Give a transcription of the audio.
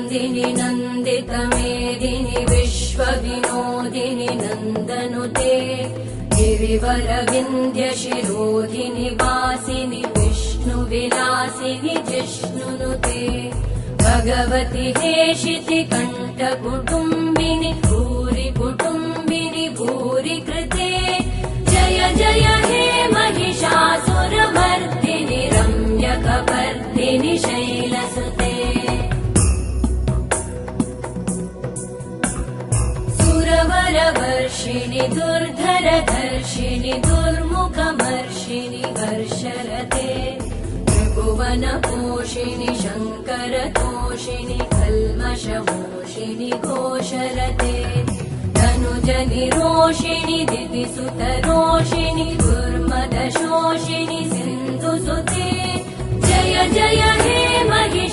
नन्दिनि नन्दितमेदिनि विश्वविनोदिनि नन्दनुते गिरिवरविन्ध्यशिरोधिनि वासिनि विष्णुविलासिनि जिष्णुनुते भगवति हेशिति कण्ठकुटुम्बिनि भूरि कुटुम्बिनि भूरि कृते जय जय हे महिषासुरमर्दिनि रम्यकपर्दिनि शैलसुते सुरवरवर्षिणि दुर्धरधर्षिणि दुर्मुखमर्षिणि वर्षरते त्रिभुवनपोषिणि शङ्करतोषिणि कल्मषमोषिणि घोषरते धनुजनिरोषिणि दितिसुतरोषिणि दुर्मदशोषिणि सिन्धुसुते जय जय हे महिषा